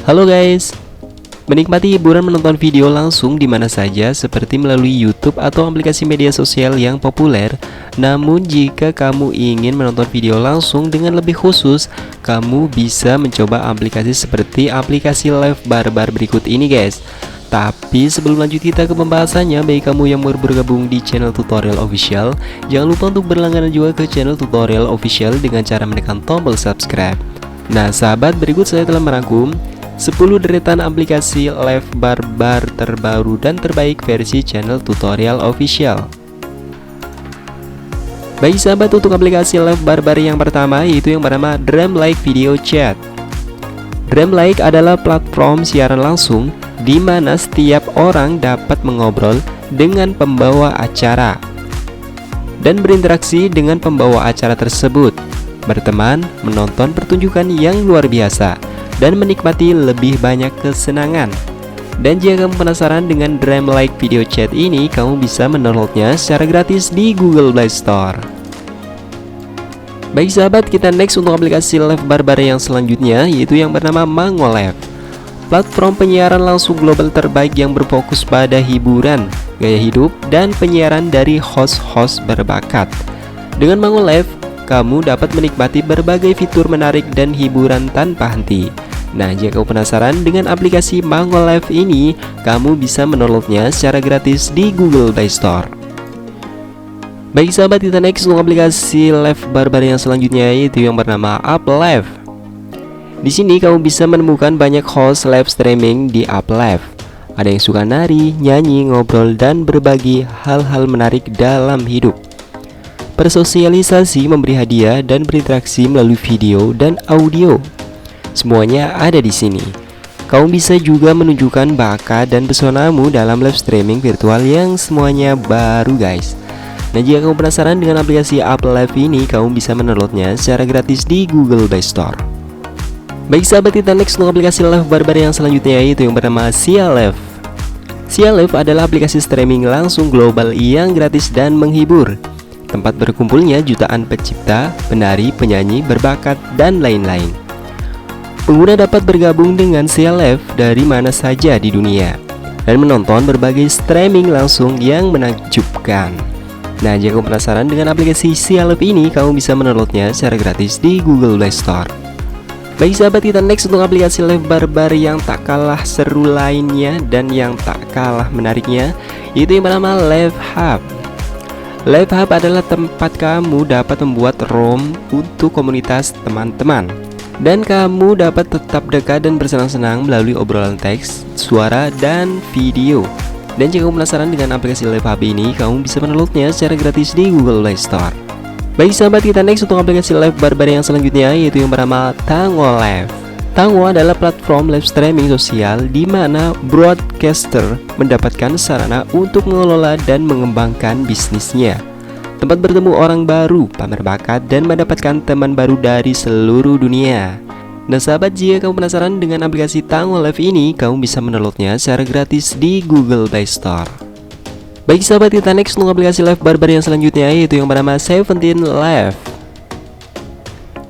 Halo guys, menikmati hiburan menonton video langsung di mana saja seperti melalui YouTube atau aplikasi media sosial yang populer. Namun jika kamu ingin menonton video langsung dengan lebih khusus, kamu bisa mencoba aplikasi seperti aplikasi Live Barbar berikut ini guys. Tapi sebelum lanjut kita ke pembahasannya, bagi kamu yang baru bergabung di channel Tutorial Official, jangan lupa untuk berlangganan juga ke channel Tutorial Official dengan cara menekan tombol subscribe. Nah sahabat, berikut saya telah merangkum 10 deretan aplikasi Live Barbar terbaru dan terbaik versi channel Tutorial Official. Baik sahabat, untuk aplikasi Live Barbar yang pertama yaitu yang bernama Dreamlike Video Chat. Dreamlike adalah platform siaran langsung di mana setiap orang dapat mengobrol dengan pembawa acara dan berinteraksi dengan pembawa acara tersebut, berteman, menonton pertunjukan yang luar biasa, dan menikmati lebih banyak kesenangan. Dan jika kamu penasaran dengan Dreamlike Video Chat ini, kamu bisa mendownloadnya secara gratis di Google Play Store. Baik sahabat, kita next untuk aplikasi Live Barbar yang selanjutnya yaitu yang bernama Mangolive. Platform penyiaran langsung global terbaik yang berfokus pada hiburan, gaya hidup, dan penyiaran dari host-host berbakat. Dengan Mangolive, kamu dapat menikmati berbagai fitur menarik dan hiburan tanpa henti. Nah, jika kamu penasaran dengan aplikasi Mangolive ini, kamu bisa mendownloadnya secara gratis di Google Play Store. Baik sahabat, kita next untuk aplikasi Live Barbar yang selanjutnya yaitu yang bernama Uplive. Di sini kamu bisa menemukan banyak host live streaming di Uplive. Ada yang suka nari, nyanyi, ngobrol, dan berbagi hal-hal menarik dalam hidup. Bersosialisasi, memberi hadiah, dan berinteraksi melalui video dan audio. Semuanya ada di sini. Kamu bisa juga menunjukkan bakat dan pesonamu dalam live streaming virtual yang semuanya baru guys. Nah, jika kamu penasaran dengan aplikasi Uplive ini, kamu bisa mendownloadnya secara gratis di Google Play Store. Baik sahabat, kita next untuk aplikasi Live Barbar yang selanjutnya yaitu yang bernama Sialive. Sialive adalah aplikasi streaming langsung global yang gratis dan menghibur. Tempat berkumpulnya jutaan pencipta, penari, penyanyi, berbakat, dan lain-lain. Pengguna dapat bergabung dengan Sialive dari mana saja di dunia dan menonton berbagai streaming langsung yang menakjubkan. Nah, jika kamu penasaran dengan aplikasi Sialive ini, kamu bisa mendownloadnya secara gratis di Google Play Store. Baik sahabat, kita next untuk aplikasi Live Barbar yang tak kalah seru lainnya dan yang tak kalah menariknya yaitu yang bernama Live Hub. Live Hub adalah tempat kamu dapat membuat room untuk komunitas teman-teman, dan kamu dapat tetap dekat dan bersenang-senang melalui obrolan teks, suara, dan video. Dan jika kamu penasaran dengan aplikasi Live Hub ini, kamu bisa mendownloadnya secara gratis di Google Play Store. Baik sahabat, kita next untuk aplikasi Live Barbar yang selanjutnya yaitu yang bernama Tango Live. Tango adalah platform live streaming sosial di mana broadcaster mendapatkan sarana untuk mengelola dan mengembangkan bisnisnya. Tempat bertemu orang baru, pamer bakat, dan mendapatkan teman baru dari seluruh dunia. Nah sahabat, jika kamu penasaran dengan aplikasi Tango Live ini, kamu bisa mendownloadnya secara gratis di Google Play Store. Baik sahabat, kita next untuk aplikasi Live Barbar yang selanjutnya yaitu yang bernama 17 Live.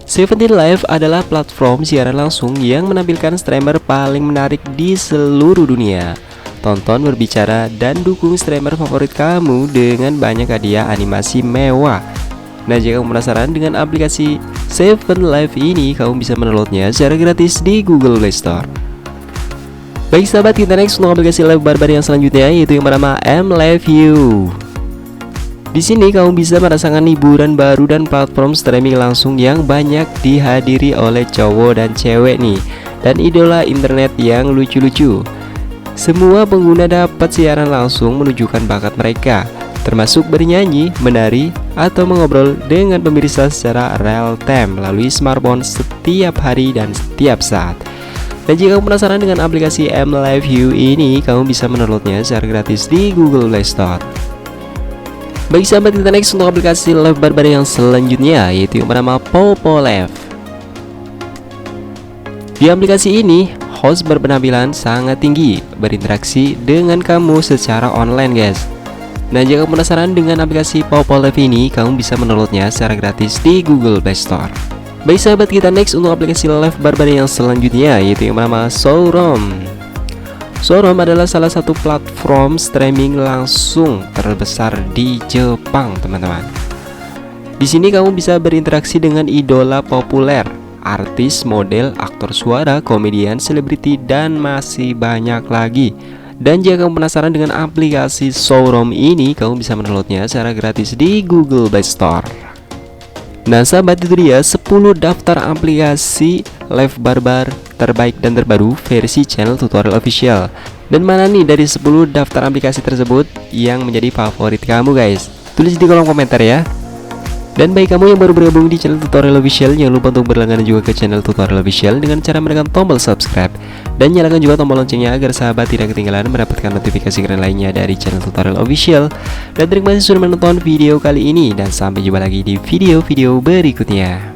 17 Live adalah platform siaran langsung yang menampilkan streamer paling menarik di seluruh dunia. Tonton, berbicara, dan dukung streamer favorit kamu dengan banyak hadiah animasi mewah. Nah, jika kamu penasaran dengan aplikasi 7 Live ini, kamu bisa mendownloadnya secara gratis di Google Play Store. Baik sahabat, kita next untuk aplikasi Live Barbar yang selanjutnya yaitu yang bernama MLiveU. Di sini kamu bisa merasakan hiburan baru dan platform streaming langsung yang banyak dihadiri oleh cowok dan cewek nih, dan idola internet yang lucu-lucu. Semua pengguna dapat siaran langsung menunjukkan bakat mereka, termasuk bernyanyi, menari, atau mengobrol dengan pemirsa secara real time melalui smartphone setiap hari dan setiap saat. Dan jika kamu penasaran dengan aplikasi MLiveU ini, kamu bisa mendownloadnya secara gratis di Google Play Store. Baik sahabat, kita next untuk aplikasi Live Barbar yang selanjutnya yaitu yang bernama Popolive. Di aplikasi ini, host berpenampilan sangat tinggi, berinteraksi dengan kamu secara online guys. Nah, jika kamu penasaran dengan aplikasi Popolive ini, kamu bisa mendownloadnya secara gratis di Google Play Store. Baik sahabat, kita next untuk aplikasi Live Barbar yang selanjutnya, yaitu yang bernama Sourom. Sourom adalah salah satu platform streaming langsung terbesar di Jepang, teman-teman. Di sini kamu bisa berinteraksi dengan idola populer, artis, model, aktor suara, komedian, selebriti, dan masih banyak lagi. Dan jika kamu penasaran dengan aplikasi Sourom ini, kamu bisa mendownloadnya secara gratis di Google Play Store. Nah sahabat, itu dia 10 daftar aplikasi Live Barbar terbaik dan terbaru versi channel tutorial official. Dan mana nih dari 10 daftar aplikasi tersebut yang menjadi favorit kamu guys? Tulis di kolom komentar ya. Dan bagi kamu yang baru bergabung di channel tutorial official, jangan lupa untuk berlangganan juga ke channel tutorial official dengan cara menekan tombol subscribe dan nyalakan juga tombol loncengnya agar sahabat tidak ketinggalan mendapatkan notifikasi keren lainnya dari channel tutorial official. Dan terima kasih sudah menonton video kali ini, dan sampai jumpa lagi di video-video berikutnya.